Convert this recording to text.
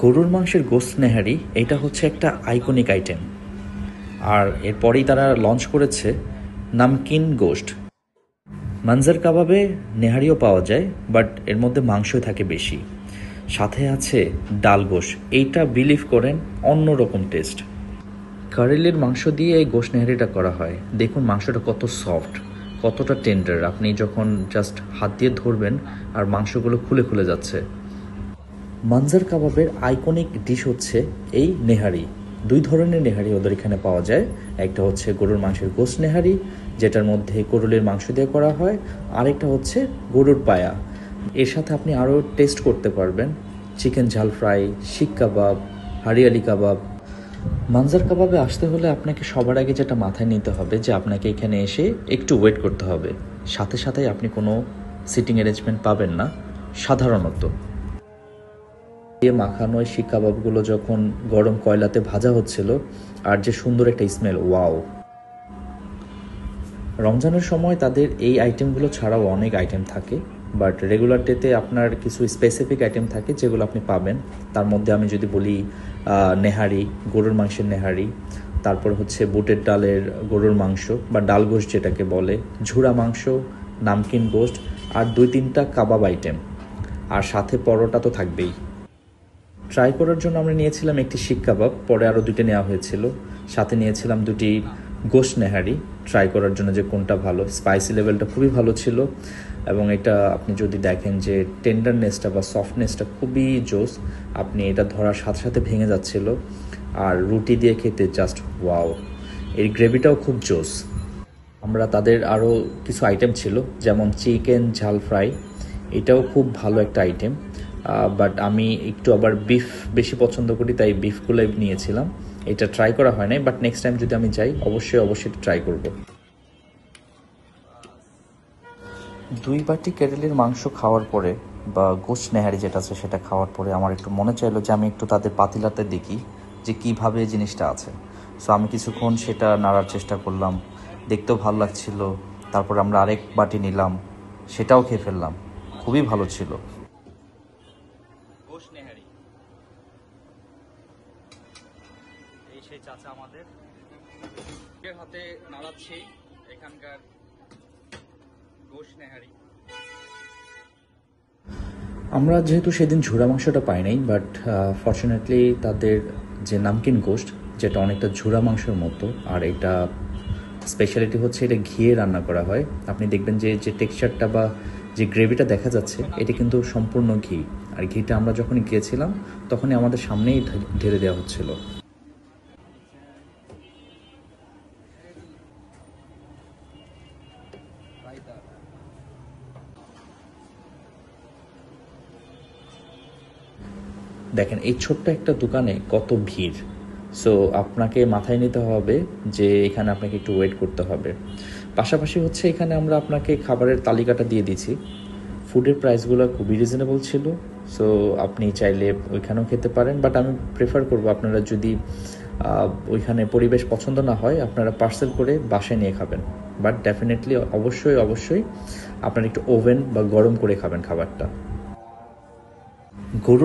গরুর মাংসের গোশত নেহারি এটা হচ্ছে একটা আইকনিক আইটেম। আর এরপরেই তারা লঞ্চ করেছে নামকিন গোশত। মানজার কাবাবে নেহারিও পাওয়া যায়, বাট এর মধ্যে মাংসই থাকে বেশি, সাথে আছে ডাল গোশ। এইটা বিলিভ করেন অন্যরকম টেস্ট। কারেলের মাংস দিয়ে এই গোশ নেহারিটা করা হয়। দেখুন মাংসটা কত সফট, কতটা টেন্ডার। আপনি যখন জাস্ট হাত দিয়ে ধরবেন আর মাংসগুলো খুলে খুলে যাচ্ছে। মানজার কাবাবের আইকনিক ডিশ হচ্ছে এই নেহারি। দুই ধরনের নেহারি ওদের এখানে পাওয়া যায়। একটা হচ্ছে গরুর মাংসের গোশত নেহারি, যেটার মধ্যে গরুলের মাংস দিয়ে করা হয়। আরেকটা হচ্ছে গরুর পায়া। এর সাথে আপনি আরও টেস্ট করতে পারবেন চিকেন ঝাল ফ্রাই, শিক কাবাব, হারিয়ালি কাবাব। মানজার কাবাবে আসতে হলে আপনাকে সবার আগে যেটা মাথায় নিতে হবে যে আপনাকে এখানে এসে একটু ওয়েট করতে হবে। সাথে সাথেই আপনি কোনো সিটিং অ্যারেঞ্জমেন্ট পাবেন না সাধারণত। দিয়ে মাখানো এই শিক কাবাবগুলো যখন গরম কয়লাতে ভাজা হচ্ছিল, আর যে সুন্দর একটা স্মেল, ওয়াও! রমজানের সময় তাদের এই আইটেমগুলো ছাড়াও অনেক আইটেম থাকে, বাট রেগুলার ডেতে আপনার কিছু স্পেসিফিক আইটেম থাকে যেগুলো আপনি পাবেন। তার মধ্যে আমি যদি বলি নেহারি, গরুর মাংসের নেহারি, তারপর হচ্ছে বুটের ডালের গরুর মাংস বা ডাল গোশত যেটাকে বলে, ঝুরা মাংস, নামকিন গোশত, আর 2-3টা কাবাব আইটেম, আর সাথে পরোটা তো থাকবেই। ট্রাই করার জন্য আমরা নিয়েছিলাম একটি শিক কাবাব, পরে আরও 2টা নেওয়া হয়েছিল। সাথে নিয়েছিলাম 2টি গোশত নেহারি, ট্রাই করার জন্য যে কোনটা ভালো। স্পাইসি লেভেলটা খুবই ভালো ছিল, এবং এটা আপনি যদি দেখেন যে টেন্ডারনেসটা বা সফটনেসটা খুবই জোস। আপনি এটা ধরার সাথে সাথে ভেঙে যাচ্ছিল, আর রুটি দিয়ে খেতে জাস্ট ওয়াও! এর গ্রেভিটাও খুব জোস। আমরা তাদের আরও কিছু আইটেম ছিল, যেমন চিকেন ঝাল ফ্রাই, এটাও খুব ভালো একটা আইটেম। বাট আমি একটু আবার বিফ বেশি পছন্দ করি, তাই বিফগুলোই নিয়েছিলাম। এটা ট্রাই করা হয় নাই, বাট নেক্সট টাইম যদি আমি যাই অবশ্যই ট্রাই করব। 2 বাটি কেরেলের মাংস খাওয়ার পরে বা গোশত নেহারি যেটা আছে সেটা খাওয়ার পরে আমার একটু মনে চাইলো যে আমি একটু তাদের পাতিলাতে দেখি যে কীভাবে জিনিসটা আছে। সো আমি কিছুক্ষণ সেটা নাড়ার চেষ্টা করলাম, দেখতেও ভালো লাগছিল। তারপর আমরা আরেক বাটি নিলাম, সেটাও খেয়ে ফেললাম, খুবই ভালো ছিল। গোশ নেহারি, এই সেই চাচা আমাদের হাতে নাড়াচ্ছি এখানকার গোশ নেহারি। আমরা যেহেতু সেদিন ঝুরা মাংসটা পাই নাই, বাট ফর্চুনেটলি তাদের যে নামকিন গোশত, যেটা অনেকটা ঝুরা মাংসের মতো, আর এটা স্পেশালিটি হচ্ছে এটা ঘিয়ে রান্না করা হয়। আপনি দেখবেন যে যে টেক্সচারটা বা যে গ্রেভিটা দেখা যাচ্ছে, এটা কিন্তু সম্পূর্ণ ঘি। আর ঘিটা আমরা যখনই গিয়েছিলাম তখনই আমাদের সামনেই ঢেলে দেওয়া হচ্ছিল। দেখেন এই ছোট্ট একটা দোকানে কত ভিড়। সো আপনাকে মাথায় নিতে হবে যে এখানে আপনাকে একটু ওয়েট করতে হবে। পাশাপাশি হচ্ছে এখানে আমরা আপনাকে খাবারের তালিকাটা দিয়ে দিচ্ছি। ফুডের প্রাইসগুলো খুবই রিজনেবল ছিল। সো আপনি চাইলে ওইখানেও খেতে পারেন, বাট আমি প্রেফার করব আপনারা যদি ওইখানে পরিবেশ পছন্দ না হয় আপনারা পার্সেল করে বাসায় নিয়ে খাবেন। বাট ডেফিনেটলি অবশ্যই আপনারা একটু ওভেন বা গরম করে খাবেন খাবারটা। গরু